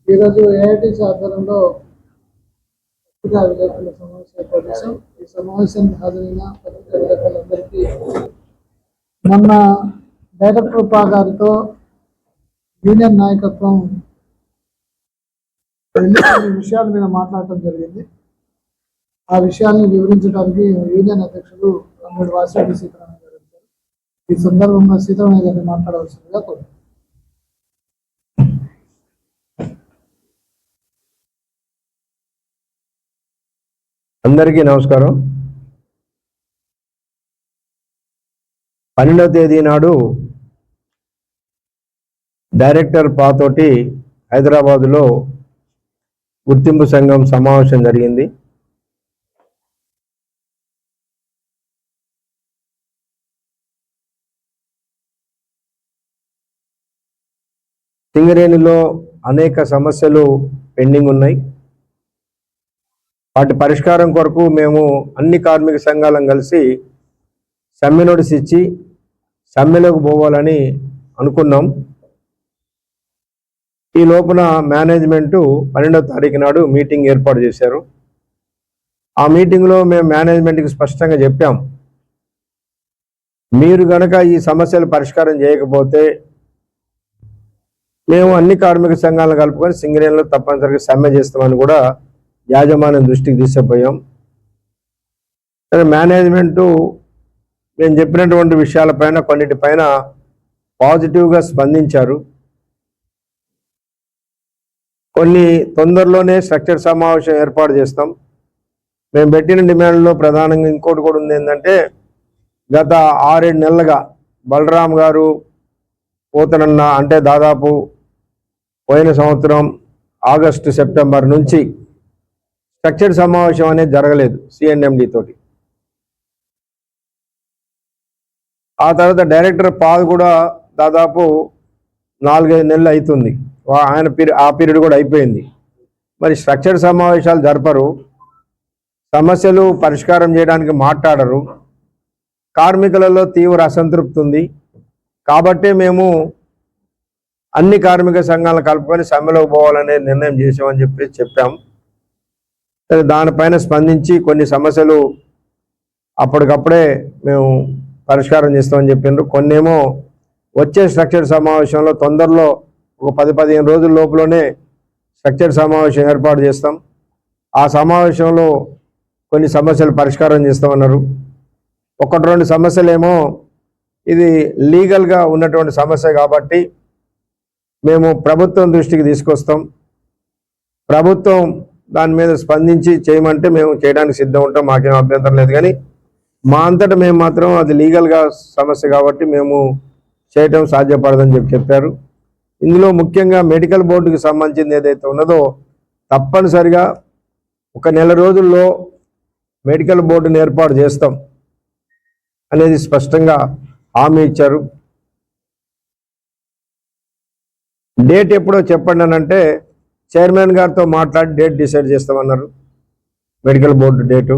ఈరోజు ఏఐటీసీ ఆధ్వర్యంలో పత్రికా విలేకరుల సమావేశం ఏర్పాటు చేశాం. ఈ సమావేశానికి హాజరైన పత్రికా విలేకరులందరికీ మొన్న డైరెక్టర్ పా గారితో యూనియన్ నాయకత్వం కొన్ని విషయాల మీద మాట్లాడటం జరిగింది. ఆ విషయాలను వివరించడానికి యూనియన్ అధ్యక్షుడు అమ్మడి వాసిరెడ్డి సీతారామయ్య గారు వచ్చారు. ఈ సందర్భంగా సీతారామయ్య గారిని మాట్లాడవలసిందిగా కోరుతున్నాను. అందరికీ నమస్కారం. 12వ తేదీ నాడు డైరెక్టర్ పాతోటి హైదరాబాదులో గుర్తింపు సంఘం సమావేశం జరిగింది. సింగరేణిలో అనేక సమస్యలు పెండింగ్ ఉన్నాయి. వాటి పరిష్కారం కొరకు మేము అన్ని కార్మిక సంఘాలను కలిసి సమ్మె నోటీస్ ఇచ్చి సమ్మెలోకి పోవాలని అనుకున్నాం. ఈ లోపున మేనేజ్మెంటు 12వ తారీఖు నాడు మీటింగ్ ఏర్పాటు చేశారు. ఆ మీటింగ్లో మేము మేనేజ్మెంట్కి స్పష్టంగా చెప్పాం, మీరు గనక ఈ సమస్యలు పరిష్కారం చేయకపోతే మేము అన్ని కార్మిక సంఘాలను కలుపుకొని సింగరేణిలో తప్పనిసరిగా సమ్మె చేస్తామని కూడా యాజమాన్యం దృష్టికి తీసుకుపోయాం. మేనేజ్మెంటు మేము చెప్పినటువంటి విషయాలపైన కొన్నిటిపైన పాజిటివ్గా స్పందించారు. కొన్ని తొందరలోనే స్ట్రక్చర్ సమావేశం ఏర్పాటు చేస్తాం. మేము పెట్టిన డిమాండ్లో ప్రధానంగా ఇంకోటి కూడా ఉంది. ఏంటంటే గత 6-7 నెలలుగా బలరాం గారు పోతనన్న అంటే దాదాపు పోయిన సంవత్సరం ఆగస్టు సెప్టెంబర్ నుంచి స్ట్రక్చర్డ్ సమావేశం అనేది జరగలేదు సిఎన్ఎండి తోటి. ఆ తర్వాత డైరెక్టర్ పాల్ కూడా దాదాపు 4-5 నెలలు అవుతుంది. ఆయన ఆ పీరియడ్ కూడా అయిపోయింది. మరి స్ట్రక్చర్డ్ సమావేశాలు జరపరు, సమస్యలు పరిష్కారం చేయడానికి మాట్లాడరు, కార్మికులలో తీవ్ర అసంతృప్తి ఉంది. కాబట్టి మేము అన్ని కార్మిక సంఘాలను కలుపుకొని సమ్మెలోకి పోవాలనే నిర్ణయం చేసామని చెప్పాం. దానిపైన స్పందించి కొన్ని సమస్యలు అప్పటికప్పుడే మేము పరిష్కారం చేస్తామని చెప్పిండ్రు. కొన్నేమో వచ్చే స్ట్రక్చర్ సమావేశంలో తొందరలో ఒక 10-15 రోజుల లోపలనే స్ట్రక్చర్ సమావేశం ఏర్పాటు చేస్తాం. ఆ సమావేశంలో కొన్ని సమస్యలు పరిష్కారం చేస్తామన్నారు. 1-2 సమస్యలేమో ఇది లీగల్గా ఉన్నటువంటి సమస్య కాబట్టి మేము ప్రభుత్వం దృష్టికి తీసుకొస్తాం. ప్రభుత్వం దాని మీద స్పందించి చేయమంటే మేము చేయడానికి సిద్ధం ఉంటాం, మాకేం అభ్యంతరం లేదు. కానీ మా అంతటా మేము మాత్రం అది లీగల్గా సమస్య కాబట్టి మేము చేయటం సాధ్యపడదని చెప్పారు. ఇందులో ముఖ్యంగా మెడికల్ బోర్డుకి సంబంధించింది ఏదైతే ఉన్నదో తప్పనిసరిగా 1 నెల రోజుల్లో మెడికల్ బోర్డుని ఏర్పాటు చేస్తాం అనేది స్పష్టంగా హామీ ఇచ్చారు. డేట్ ఎప్పుడో చెప్పండి అని అంటే చైర్మన్ గారితో మాట్లాడి డేట్ డిసైడ్ చేస్తామన్నారు, మెడికల్ బోర్డు డేటు.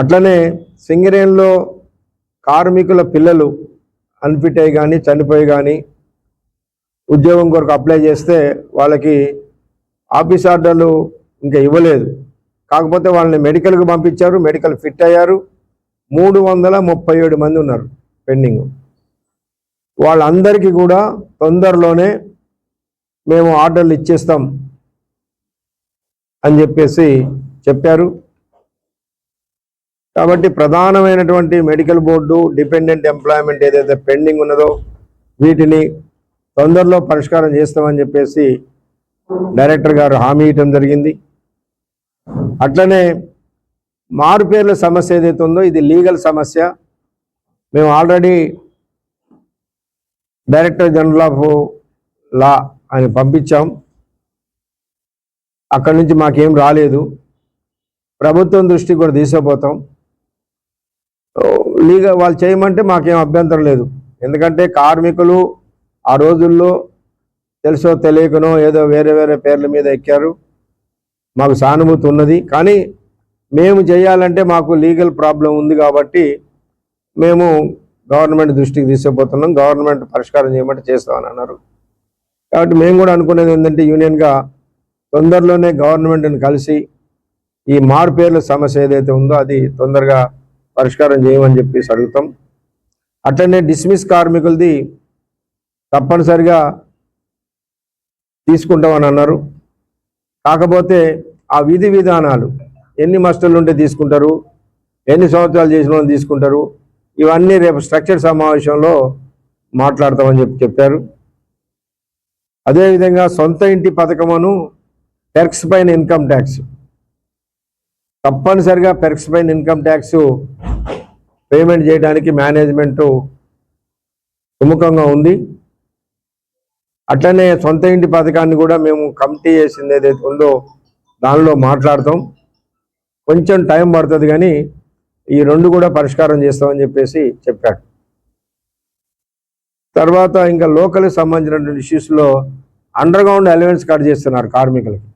అట్లనే సింగరేణిలో కార్మికుల పిల్లలు అన్ఫిట్ అయ్యి కానీ చనిపోయి కానీ ఉద్యోగం కొరకు అప్లై చేస్తే వాళ్ళకి ఆఫీస్ ఆర్డర్లు ఇంకా ఇవ్వలేదు. కాకపోతే వాళ్ళని మెడికల్కి పంపించారు, మెడికల్ ఫిట్ అయ్యారు. 337 మంది ఉన్నారు పెండింగ్. వాళ్ళందరికీ కూడా తొందరలోనే మేము ఆర్డర్లు ఇచ్చేస్తాం అని చెప్పారు. కాబట్టి ప్రధానమైనటువంటి మెడికల్ బోర్డు, డిపెండెంట్ ఎంప్లాయ్మెంట్ ఏదైతే పెండింగ్ ఉన్నదో వీటిని తొందరలో పరిష్కారం చేస్తామని డైరెక్టర్ గారు హామీ ఇవ్వడం జరిగింది. అట్లనే మారుపేర్ల సమస్య ఏదైతే ఉందో ఇది లీగల్ సమస్య. మేము already director general of law అని పంపించాం. అక్కడి నుంచి మాకేం రాలేదు. ప్రభుత్వం దృష్టికి కూడా తీసుకుపోతాం. లీగల్ వాళ్ళు చేయమంటే మాకేం అభ్యంతరం లేదు. ఎందుకంటే కార్మికులు ఆ రోజుల్లో తెలుసో తెలియకనో ఏదో వేరే వేరే పేర్ల మీద ఎక్కారు. మాకు సానుభూతి ఉన్నది. కానీ మేము చేయాలంటే మాకు లీగల్ ప్రాబ్లం ఉంది కాబట్టి మేము గవర్నమెంట్ దృష్టికి తీసుకుపోతున్నాం. గవర్నమెంట్ పరిష్కారం చేయమంటే చేస్తామని అన్నారు. కాబట్టి మేము కూడా అనుకునేది ఏంటంటే యూనియన్గా తొందరలోనే గవర్నమెంట్ని కలిసి ఈ మారుపేర్ల సమస్య ఏదైతే ఉందో అది తొందరగా పరిష్కారం చేయమని చెప్పేసి అడుగుతాం. అట్లనే డిస్మిస్ కార్మికులది తప్పనిసరిగా తీసుకుంటామని అన్నారు. కాకపోతే ఆ విధి విధానాలు ఎన్ని మస్టర్లు ఉంటే తీసుకుంటారు, ఎన్ని సంవత్సరాలు చేసిన వాళ్ళు తీసుకుంటారు, ఇవన్నీ రేపు స్ట్రక్చర్ సమావేశంలో మాట్లాడతామని చెప్పారు. అదేవిధంగా సొంత ఇంటి పథకమును పెర్క్స్ పైన ఇన్కమ్ ట్యాక్స్ తప్పనిసరిగా పెర్క్స్ పైన ఇన్కమ్ ట్యాక్స్ పేమెంట్ చేయడానికి మేనేజ్మెంటు సుముఖంగా ఉంది. అట్లనే సొంత ఇంటి పథకాన్ని కూడా మేము కమిటీ చేసింది ఏదైతే ఉందో దానిలో మాట్లాడతాం. కొంచెం టైం పడుతుంది కానీ ఈ రెండు కూడా పరిష్కారం చేస్తామని చెప్పేసి చెప్పాడు. తర్వాత ఇంకా లోకల్కి సంబంధించినటువంటి ఇష్యూస్లో అండర్ గ్రౌండ్ అలవెన్స్ కట్ చేస్తున్నారు కార్మికులకి.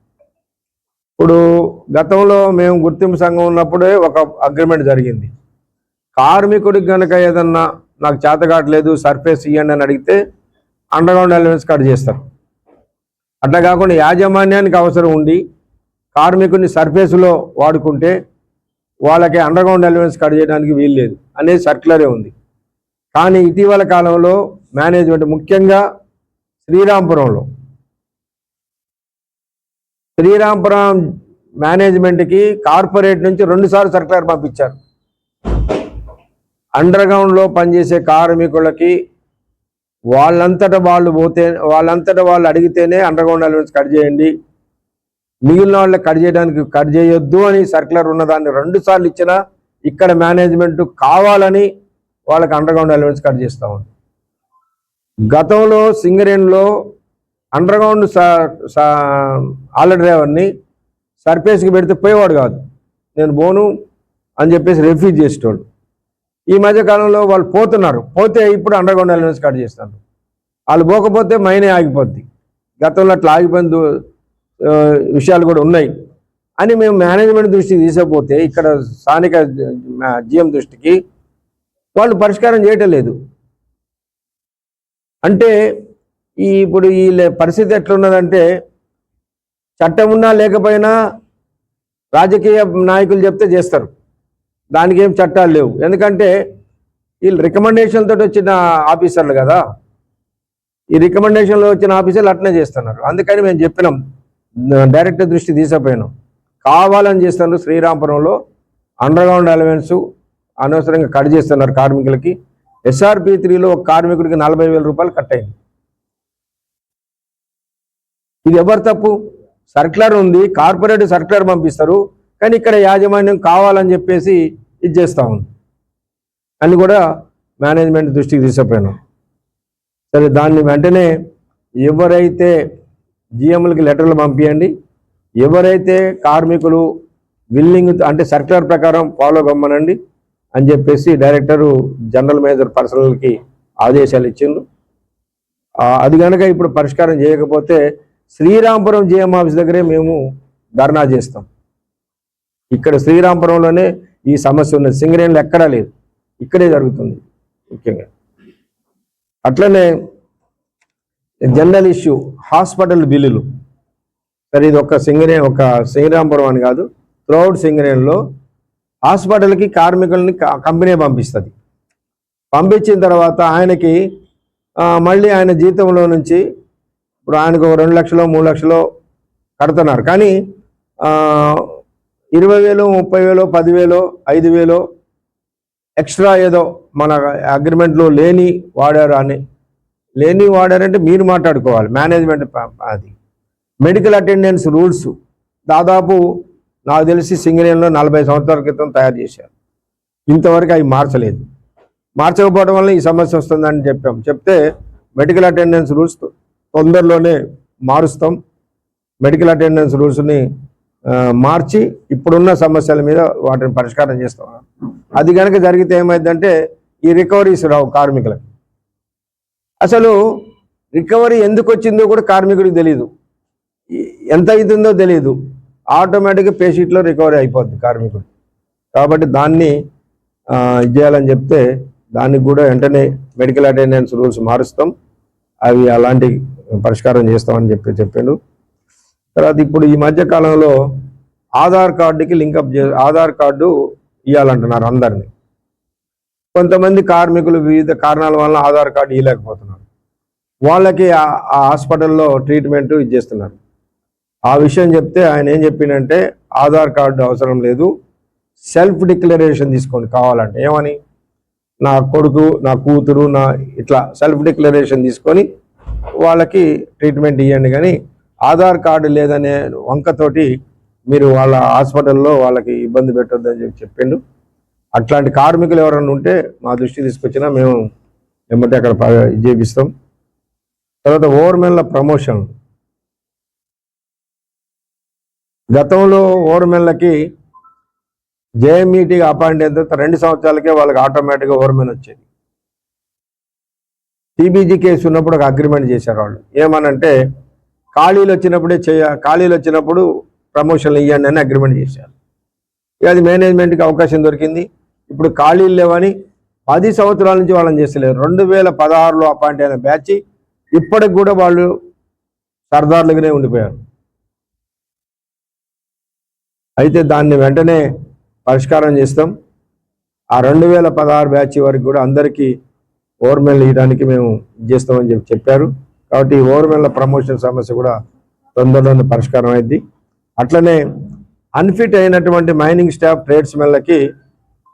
ఇప్పుడు గతంలో మేము గుర్తింపు సంఘం ఉన్నప్పుడే ఒక అగ్రిమెంట్ జరిగింది. కార్మికుడికి కనుక ఏదన్నా నాకు చేత కావట్లేదు సర్ఫేస్ ఇవ్వండి అని అడిగితే అండర్ గ్రౌండ్ అలవెన్స్ కట్ చేస్తారు. అట్లా కాకుండా యాజమాన్యానికి అవసరం ఉండి కార్మికుడిని సర్ఫేస్లో వాడుకుంటే వాళ్ళకి అండర్ గ్రౌండ్ అలవెన్స్ కట్ చేయడానికి వీల్లేదు అనేది సర్క్యులరే ఉంది. కానీ ఇటీవల కాలంలో మేనేజ్మెంట్ ముఖ్యంగా శ్రీరాంపురం మేనేజ్మెంట్కి కార్పొరేట్ నుంచి 2 సార్లు సర్క్యులర్ పంపించారు. అండర్ గ్రౌండ్లో పనిచేసే కార్మికులకి వాళ్ళంతటా వాళ్ళు అడిగితేనే అండర్ గ్రౌండ్ అలవెన్స్ కట్ చేయండి, మిగిలిన వాళ్ళకి కట్ చేయొద్దు అని సర్క్యులర్ ఉన్నదాన్ని 2 సార్లు ఇచ్చినా ఇక్కడ మేనేజ్మెంట్ కావాలని వాళ్ళకి అండర్ గ్రౌండ్ అలవెన్స్ కట్ చేస్తూ ఉంది. గతంలో సింగరేణిలో అండర్ గ్రౌండ్ ఆల డ్రైవర్ని సర్ఫేస్కి పెడితే పోయేవాడు కాదు, నేను బోను అని చెప్పేసి రిఫ్యూజ్ చేసేటోడు. ఈ మధ్యకాలంలో వాళ్ళు పోతే ఇప్పుడు అండర్ గ్రౌండ్ అలవెన్స్ కట్ చేస్తారు. వాళ్ళు పోకపోతే మైనే ఆగిపోద్ది. గతంలో అట్లా ఆగిపోయిన విషయాలు కూడా ఉన్నాయి అని మేము మేనేజ్మెంట్ దృష్టికి తీసకపోతే ఇక్కడ స్థానిక జిఎం దృష్టికి వాళ్ళు పరిష్కారం చేయటం లేదు. అంటే ఇప్పుడు ఈ పరిస్థితి ఎట్లున్నదంటే చట్టం ఉన్నా లేకపోయినా రాజకీయ నాయకులు చెప్తే చేస్తారు, దానికి ఏం చట్టాలు లేవు. ఎందుకంటే వీళ్ళు రికమెండేషన్తో వచ్చిన ఆఫీసర్లు కదా, ఈ రికమెండేషన్లో వచ్చిన ఆఫీసర్లు అట్నే చేస్తున్నారు. అందుకని మేము చెప్పినాం, డైరెక్టర్ దృష్టి తీసపోయినాం, కావాలని చేస్తున్నారు. శ్రీరాంపురంలో అండర్ గ్రౌండ్ అలవెన్స్ అనవసరంగా కట్ చేస్తున్నారు కార్మికులకి. SRP 3లో ఒక కార్మికుడికి 40,000 రూపాయలు కట్ అయింది. ఇది ఎవరు తప్పు? సర్క్యులర్ ఉంది, కార్పొరేట్ సర్క్యులర్ పంపిస్తారు, కానీ ఇక్కడ యాజమాన్యం కావాలని చెప్పేసి ఇది చేస్తూ ఉంది అని కూడా మేనేజ్మెంట్ దృష్టికి తీసుకుపోయినాం. సరే, దాన్ని వెంటనే ఎవరైతే జిఎంలకి లెటర్లు పంపించండి, ఎవరైతే కార్మికులు విల్లింగ్ అంటే సర్క్యులర్ ప్రకారం ఫాలో కమ్మనండి అని చెప్పేసి డైరెక్టరు జనరల్ మేనేజర్ పర్సనల్కి ఆదేశాలు ఇచ్చిండ్రు. అది కనుక ఇప్పుడు పరిష్కారం చేయకపోతే శ్రీరాంపురం జిఎం ఆఫీస్ దగ్గరే మేము ధర్నా చేస్తాం. ఇక్కడ శ్రీరాంపురంలోనే ఈ సమస్య ఉన్నది, సింగరేణిలో ఎక్కడా లేదు, ఇక్కడే జరుగుతుంది ముఖ్యంగా. అట్లనే జనరల్ ఇష్యూ హాస్పిటల్ బిల్లులు. సరే, ఇది ఒక శ్రీరాంపురం అని కాదు, త్రూఅవుట్ సింగరేణిలో హాస్పిటల్కి కార్మికులని కంపెనీ పంపిస్తుంది. పంపించిన తర్వాత ఆయనకి మళ్ళీ ఆయన జీతంలో నుంచి ఇప్పుడు ఆయనకు 2 లక్షలు 3 లక్షలు కడుతున్నారు, కానీ 20,000 30,000 10,000 5,000 ఎక్స్ట్రా ఏదో మన అగ్రిమెంట్లో వాడారంటే మీరు మాట్లాడుకోవాలి మేనేజ్మెంట్. అది మెడికల్ అటెండెన్స్ రూల్స్ దాదాపు నాకు తెలిసి సింగరేణిలో 40 సంవత్సరాల క్రితం తయారు చేశారు, ఇంతవరకు అవి మార్చకపోవడం వల్ల ఈ సమస్య వస్తుందని చెప్తే మెడికల్ అటెండెన్స్ రూల్స్ తొందరలోనే మారుస్తాం. మెడికల్ అటెండెన్స్ రూల్స్ని మార్చి ఇప్పుడున్న సమస్యల మీద వాటిని పరిష్కారం చేస్తాం. అది కనుక జరిగితే ఏమైందంటే ఈ రికవరీస్ రావు కార్మికులకు. అసలు రికవరీ ఎందుకు వచ్చిందో కూడా కార్మికుడికి తెలియదు, ఎంత అవుతుందో తెలియదు. ఆటోమేటిక్గా పేషీట్లో రికవరీ అయిపోద్ది కార్మికుడు. కాబట్టి దాన్ని చేయాలని చెప్తే దానికి కూడా వెంటనే మెడికల్ అటెండెన్స్ రూల్స్ మారుస్తాం. అవి అలాంటి పరిష్కారం చేస్తామని చెప్పిండు. తర్వాత ఇప్పుడు ఈ మధ్య కాలంలో ఆధార్ కార్డుకి లింకప్ ఆధార్ కార్డు ఇవ్వాలంటున్నారు అందరినీ. కొంతమంది కార్మికులు వివిధ కారణాల వల్ల ఆధార్ కార్డు ఇవ్వలేకపోతున్నారు. వాళ్ళకి ఆ హాస్పిటల్లో ట్రీట్మెంట్ ఇచ్చేస్తున్నారు. ఆ విషయం చెప్తే ఆయన ఏం చెప్పిండంటే ఆధార్ కార్డు అవసరం లేదు, సెల్ఫ్ డిక్లరేషన్ తీసుకోండి కావాలంటే. ఏమని? నా కొడుకు, నా కూతురు, నా ఇట్లా సెల్ఫ్ డిక్లరేషన్ తీసుకొని వాళ్ళకి ట్రీట్మెంట్ ఇవ్వండి, కానీ ఆధార్ కార్డు లేదనే వంకతోటి మీరు వాళ్ళ హాస్పిటల్లో వాళ్ళకి ఇబ్బంది పెట్టొద్దని చెప్పిండు. అట్లాంటి కార్మికులు ఎవరైనా ఉంటే మా దృష్టి తీసుకొచ్చినా మేము ఏమంటే అక్కడ చేపిస్తాం. తర్వాత ఓవర్మెన్ల ప్రమోషన్. గతంలో ఓవర్మెన్లకి జేఎంఈటీగా అపాయింట్ అయిన తర్వాత 2 సంవత్సరాలకే వాళ్ళకి ఆటోమేటిక్గా ఓవర్మెన్ వచ్చేది. టీబీజీ కేసు ఉన్నప్పుడు ఒక అగ్రిమెంట్ చేశారు వాళ్ళు. ఏమనంటే ఖాళీలు వచ్చినప్పుడు ప్రమోషన్లు ఇవ్వండి అని అగ్రిమెంట్ చేశారు. ఇక అది మేనేజ్మెంట్కి అవకాశం దొరికింది. ఇప్పుడు ఖాళీలు లేవని 10 సంవత్సరాల నుంచి వాళ్ళని చేస్తలేరు. 2016లో అపాయింట్ అయిన బ్యాచ్ ఇప్పటికి కూడా వాళ్ళు సర్దార్లుగానే ఉండిపోయారు. అయితే దాన్ని వెంటనే పరిష్కారం చేస్తాం. ఆ 2016 బ్యాచ్ వరకు కూడా అందరికీ ఓవర్మెన్లు ఇవ్వడానికి మేము చేస్తామని చెప్పారు. కాబట్టి ఈ ఓవర్మెన్ల ప్రమోషన్ సమస్య కూడా తొందరలోనే పరిష్కారం అయింది. అట్లనే అన్ఫిట్ అయినటువంటి మైనింగ్ స్టాఫ్ ట్రేడ్స్మెన్లకి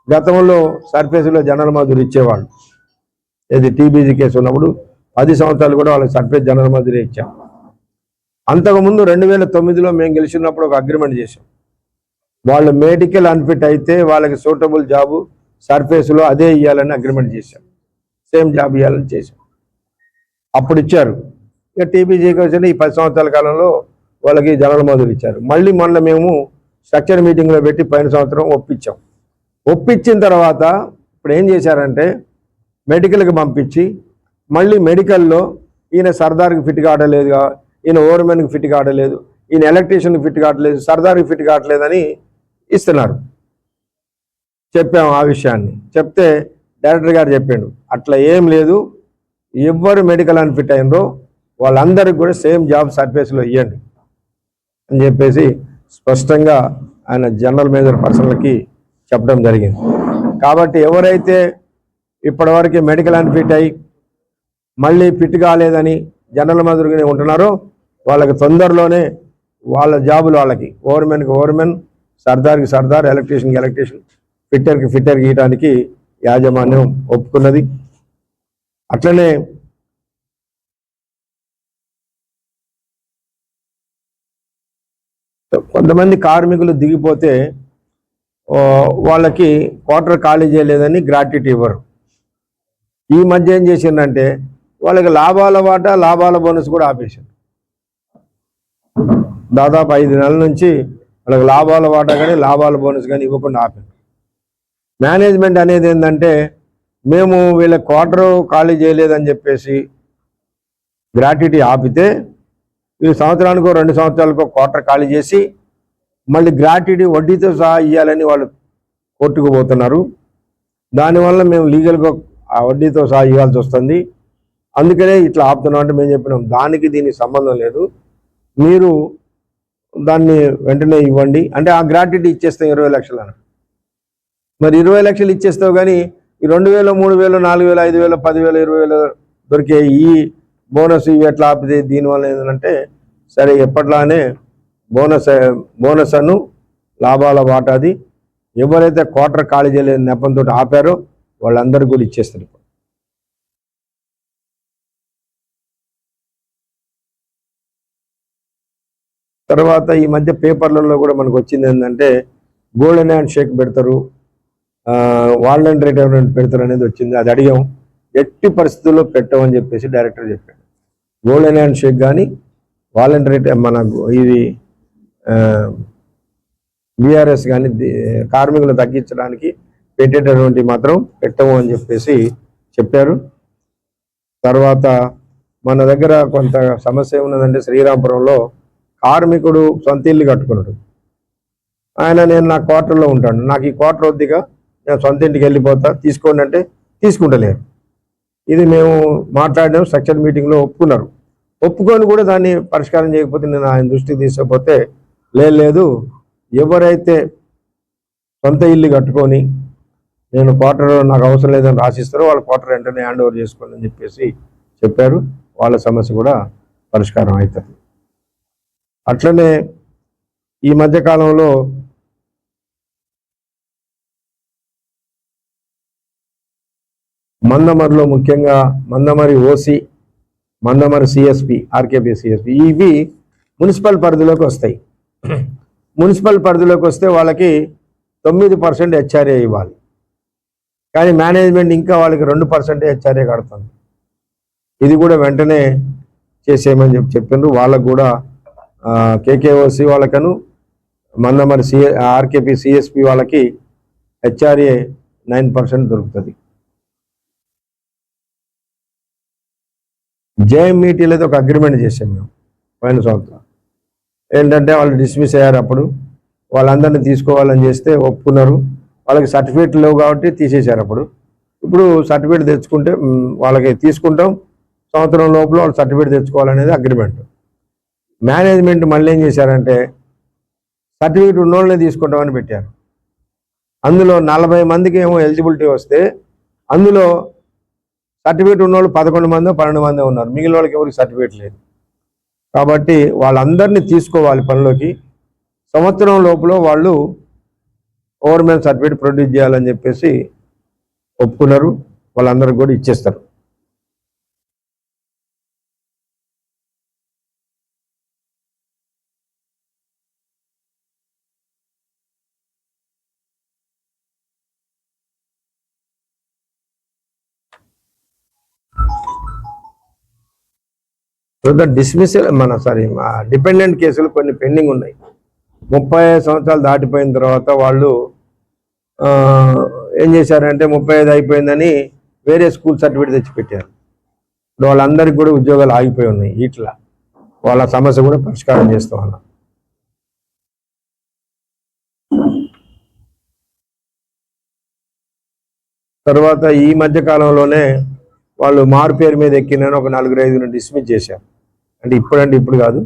గతంలో సర్ఫేస్లో జనరల్ మజూరు ఇచ్చేవాళ్ళు. ఇది టీబీజీ కేసు ఉన్నప్పుడు 10 సంవత్సరాలు కూడా వాళ్ళకి సర్ఫేస్ జనరల్ మజూరీ ఇచ్చాం. అంతకుముందు 2009లో మేము గెలిచినప్పుడు ఒక అగ్రిమెంట్ చేసాం. వాళ్ళు మెడికల్ అన్ఫిట్ అయితే వాళ్ళకి సూటబుల్ జాబు సర్ఫేస్లో అదే ఇవ్వాలని అగ్రిమెంట్ చేశాం. సేమ్ జాబ్ ఇవ్వాలని చేశాం. అప్పుడు ఇచ్చారు. ఇక టీబీజీకి వచ్చిన ఈ 10 సంవత్సరాల కాలంలో వాళ్ళకి జనరల్ మజూరు ఇచ్చారు. మళ్ళీ మొన్న మేము స్ట్రక్చర్ మీటింగ్లో పెట్టి పోయిన సంవత్సరం ఒప్పించాం. ఒప్పించిన తర్వాత ఇప్పుడు ఏం చేశారంటే మెడికల్కి పంపించి మళ్ళీ మెడికల్లో ఈయన సర్దార్కి ఫిట్ కావట్లేదు, ఈయన ఓవర్మెన్కి ఫిట్ కావట్లేదు, ఈయన ఎలక్ట్రీషియన్కి ఫిట్ కావట్లేదు, సర్దార్కి ఫిట్ కావట్లేదని ఇస్తున్నారు. చెప్పాము ఆ విషయాన్ని. చెప్తే డైరెక్టర్ గారు చెప్పిండు అట్లా ఏం లేదు, ఎవ్వరు మెడికల్ అన్ఫిట్ అయినరో వాళ్ళందరికీ కూడా సేమ్ జాబ్ సర్ఫేస్లో ఇవ్వండి అని చెప్పేసి స్పష్టంగా ఆయన జనరల్ మేనేజర్ పర్సన్లకి చెప్పడం జరిగింది. కాబట్టి ఎవరైతే ఇప్పటివరకు మెడికల్ అన్ఫిట్ అయ్యి మళ్ళీ ఫిట్ కాలేదని జనరల్ మజూరుగానే ఉంటున్నారో వాళ్ళకి తొందరలోనే వాళ్ళ జాబులు వాళ్ళకి ఓవర్మెన్కి ఓవర్మెన్, సర్దార్కి సర్దార్, ఎలక్ట్రీషియన్కి ఎలక్ట్రీషియన్, ఫిట్టర్కి గీయడానికి యాజమాన్యం ఒప్పుకున్నది. అట్లనే కొంతమంది కార్మికులు దిగిపోతే వాళ్ళకి క్వార్టర్ ఖాళీ చేయలేదని గ్రాట్యుటీ ఇవ్వరు. ఈ మధ్య ఏం చేసిందంటే వాళ్ళకి లాభాల వాటా, లాభాల బోనస్ కూడా ఆపేశారు. దాదాపు 5 నెలల నుంచి వాళ్ళకి లాభాల వాటా కానీ లాభాల బోనస్ కానీ ఇవ్వకుండా ఆపారు. మేనేజ్మెంట్ అనేది ఏంటంటే మేము వీళ్ళ క్వార్టర్ ఖాళీ చేయలేదని చెప్పేసి గ్రాట్యుటీ ఆపితే ఈ సంవత్సరానికో 2 సంవత్సరాలకో క్వార్టర్ ఖాళీ చేసి మళ్ళీ గ్రాట్యుటీ వడ్డీతో సహా ఇవ్వాలని వాళ్ళు కోర్టుకు పోతున్నారు. దానివల్ల మేము లీగల్గా ఆ వడ్డీతో సహా ఇవ్వాల్సి వస్తుంది. అందుకనే ఇట్లా ఆపుతున్నాం అంటే మేము చెప్పినాం దానికి దీనికి సంబంధం లేదు, మీరు దాన్ని వెంటనే ఇవ్వండి అంటే ఆ గ్రాట్యుటీ ఇచ్చేస్తాం 20 లక్షలు అని. మరి 20 లక్షలు ఇచ్చేస్తావు కానీ ఈ 2000, 3000, 4000, 5000, 10,000, 20,000 దొరికే ఈ బోనస్ ఇవి ఎట్లా ఆపితే దీనివల్ల ఏంటంటే సరే ఎప్పట్లానే బోనస్ అను లాభాల వాటాది ఎవరైతే క్వార్టర్ ఖాళీ చేయలేని నెపంతో ఆపారో వాళ్ళందరికీ కూడా ఇచ్చేస్తారు. తర్వాత ఈ మధ్య పేపర్లలో కూడా మనకు వచ్చింది ఏంటంటే గోల్డెన్ హ్యాండ్ షేక్ పెడతారు, వాలంటరీ రిటైర్మెంట్ పెడతారు అనేది వచ్చింది. అది అడిగాం, ఎట్టి పరిస్థితుల్లో పెట్టమని చెప్పేసి డైరెక్టర్ చెప్పాడు. గోల్డెన్ హ్యాండ్ షేక్ కానీ వాలంటరీ మన ఇది బీఆర్ఎస్ కానీ కార్మికులు తగ్గించడానికి పెట్టేటటువంటి మాత్రం పెట్టము అని చెప్పేసి చెప్పారు. తర్వాత మన దగ్గర కొంత సమస్య ఉన్నదంటే శ్రీరాంపురంలో కార్మికుడు సొంత ఇల్లు కట్టుకున్నాడు. ఆయన నేను నా క్వార్టర్లో ఉంటాను, నాకు ఈ క్వార్టర్ వద్దిగా నేను సొంత ఇంటికి వెళ్ళిపోతా తీసుకోండి అంటే తీసుకుంటలేరు. ఇది మేము మాట్లాడినాం, స్ట్రక్చర్ మీటింగ్లో ఒప్పుకున్నారు. ఒప్పుకొని కూడా దాన్ని పరిష్కారం చేయకపోతే నేను ఆయన దృష్టికి తీసుకపోతే లేదు, ఎవరైతే సొంత ఇల్లు కట్టుకొని నేను క్వార్టర్ నాకు అవసరం లేదని రాసిస్తారో వాళ్ళ క్వార్టర్ వెంటనే హ్యాండ్ ఓవర్ చేసుకోండి అని చెప్పేసి చెప్పారు. వాళ్ళ సమస్య కూడా పరిష్కారం అవుతుంది. అట్లనే ఈ మధ్యకాలంలో మందమరిలో ముఖ్యంగా Mandamarri OC, Mandamarri CSP, RKP CSP ఇవి మున్సిపల్ పరిధిలోకి వస్తాయి. మున్సిపల్ పరిధిలోకి వస్తే వాళ్ళకి 9% హెచ్ఆర్ఏ ఇవ్వాలి. కానీ మేనేజ్మెంట్ ఇంకా వాళ్ళకి 2% హెచ్ఆర్ఏ కడుతుంది. ఇది కూడా వెంటనే చేసేయమని చెప్పిండ్రు. వాళ్ళకు కూడా కేకేఓసి వాళ్ళకను మందమరి ఆర్కేపీ సిఎస్పి వాళ్ళకి హెచ్ఆర్ఏ 9% దొరుకుతుంది. జేఎంఈటీలో ఒక అగ్రిమెంట్ చేసాం మేము పోయిన సంవత్సరం. ఏంటంటే వాళ్ళు డిస్మిస్ అయ్యారు. అప్పుడు వాళ్ళందరినీ తీసుకోవాలని చేస్తే ఒప్పుకున్నారు. వాళ్ళకి సర్టిఫికేట్ లేవు కాబట్టి తీసేశారు. ఇప్పుడు సర్టిఫికేట్ తెచ్చుకుంటే వాళ్ళకి తీసుకుంటాం, సంవత్సరం లోపల వాళ్ళు సర్టిఫికేట్ తెచ్చుకోవాలనేది అగ్రిమెంట్. మేనేజ్మెంట్ మళ్ళీ ఏం చేశారంటే సర్టిఫికేట్ ఉన్నోళ్ళనే తీసుకుంటామని పెట్టారు. అందులో 40 మందికి ఏమో ఎలిజిబిలిటీ వస్తే అందులో సర్టిఫికేట్ ఉన్నోళ్ళు 11 మందో 12 మందో ఉన్నారు. మిగిలిన వాళ్ళకి ఎవరికి సర్టిఫికేట్ లేదు. కాబట్టి వాళ్ళందరినీ తీసుకోవాలి పనిలోకి. సంవత్సరం లోపల వాళ్ళు ఓవర్మెన్ సర్టిఫికేట్ ప్రొడ్యూస్ చేయాలని చెప్పేసి ఒప్పుకున్నారు. వాళ్ళందరికీ కూడా ఇచ్చేస్తారు. డిస్మిసల్ డిపెండెంట్ కేసులు కొన్ని పెండింగ్ ఉన్నాయి. 35 సంవత్సరాలు దాటిపోయిన తర్వాత వాళ్ళు ఏం చేశారంటే 35 అయిపోయిందని వేరే స్కూల్ సర్టిఫికేట్ తెచ్చిపెట్టారు. ఇప్పుడు వాళ్ళందరికీ కూడా ఉద్యోగాలు ఆగిపోయి ఉన్నాయి. ఇట్లా వాళ్ళ సమస్య కూడా పరిష్కారం చేస్తాం అన్న. తర్వాత ఈ మధ్య కాలంలోనే వాళ్ళు మారు పేరు మీద ఎక్కిన ఒక 4-5 డిస్మిస్ చేశారు. అంటే ఇప్పుడు కాదు,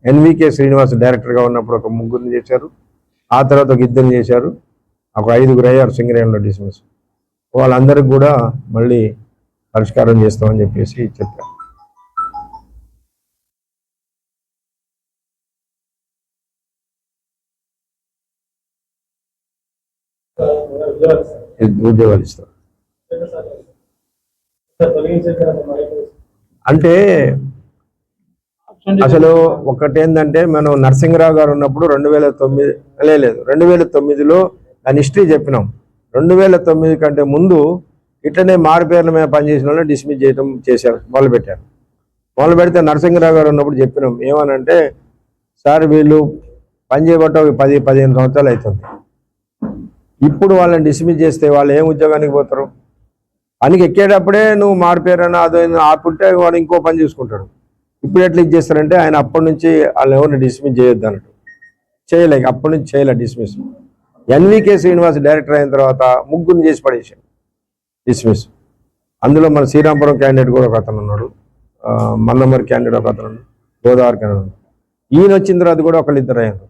ఎన్వికే శ్రీనివాస్ డైరెక్టర్గా ఉన్నప్పుడు ఒక 3 చేశారు. ఆ తర్వాత ఒక 2 చేశారు. ఒక 5 అయ్యారు సింగరేణిలో డిస్మిస్. వాళ్ళందరికీ కూడా మళ్ళీ పరిష్కారం చేస్తామని చెప్పేసి చెప్పారు. ఉద్యోగాలు ఇస్తారు. అంటే అసలు ఒకటేందంటే మనం నరసింహరావు గారు ఉన్నప్పుడు 2009లో దాని హిస్టరీ చెప్పినాం. 2009 కంటే ముందు ఇట్లనే మారు పేర్ల మీద పనిచేసిన వాళ్ళని డిస్మిస్ చేయడం చేశారు, మొదలుపెట్టారు. మొదలు పెడితే నరసింహరావు గారు ఉన్నప్పుడు చెప్పినాం ఏమనంటే, సార్ వీళ్ళు పనిచేయబట్ట 10-15 సంవత్సరాలు అవుతుంది. ఇప్పుడు వాళ్ళని డిస్మిస్ చేస్తే వాళ్ళు ఏం ఉద్యోగానికి పోతారు? పనికి ఎక్కేటప్పుడే నువ్వు మారు పేరు అదో ఆపుంటే వాడు ఇంకో పని చూసుకుంటాడు. ఇప్పుడు ఎట్లా ఇచ్చేస్తారంటే ఆయన అప్పటి నుంచి వాళ్ళు ఎవరిని డిస్మిస్ చేయొద్దు అన్నట్టు చేయలేక అప్పటి నుంచి చేయలే డిస్మిస్. ఎన్వికే శ్రీనివాస్ డైరెక్టర్ అయిన తర్వాత 3 చేసి పడేసాడు డిస్మిస్. అందులో మన శ్రీరాంపురం క్యాండిడేట్ కూడా ఒక అతను ఉన్నాడు, మల్లమరి క్యాండిడేట్ ఒక అతను, గోదావరి క్యాండిడేట్. ఈయన వచ్చిన తర్వాత కూడా 1-2 అయ్యారు.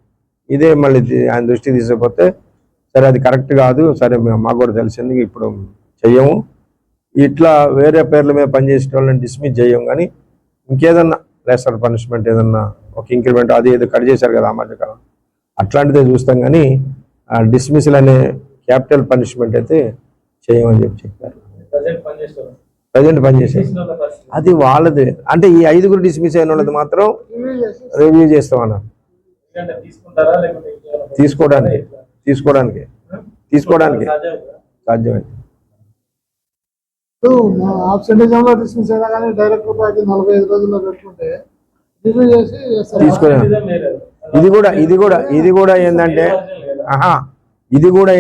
ఇదే మళ్ళీ ఆయన దృష్టికి తీసుకపోతే సరే అది కరెక్ట్ కాదు, సరే మాకు కూడా తెలిసింది, ఇప్పుడు చెయ్యము, ఇట్లా వేరే పేర్ల మీద పనిచేసిన వాళ్ళని డిస్మిస్ చేయం, కానీ ఇంకేదన్నా లెసర్ పనిష్మెంట్ ఏదన్నా ఒక ఇంక్రిమెంట్ అది ఏదో కట్ చేశారు కదా ఆ మధ్యకాలం, అట్లాంటిదే చూస్తాం, కానీ డిస్మిస్లు అనే క్యాపిటల్ పనిష్మెంట్ అయితే చేయమని చెప్పారు. ప్రజెంట్ పనిచేసారు అది వాళ్ళది. అంటే ఈ 5 డిస్మిస్ అయిన వాళ్ళది మాత్రం రివ్యూ చేస్తామన్నారు. తీసుకోవడానికి సాధ్యమైంది. ఆబ్సెంటిజంలో డిస్మిస్ అయినా కానీ డైరెక్టర్ 45 రోజుల్లో పెట్టుకుంటే రివ్యూ చేసి తీసుకునే ఇది కూడా ఏంటంటే ఇది కూడా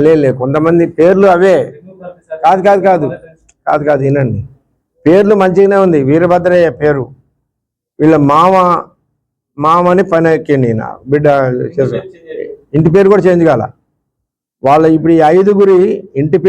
లేదు కొంతమంది పేర్లు అవే కాదు వినండి, పేర్లు మంచిగానే ఉంది. వీరభద్రయ్య పేరు వీళ్ళ మామని పని ఎక్కిండి, బిడ్డ ఇంటి పేరు కూడా చేంజ్ కాల. వాళ్ళ ఇప్పుడు ఈ 5 ఇంటి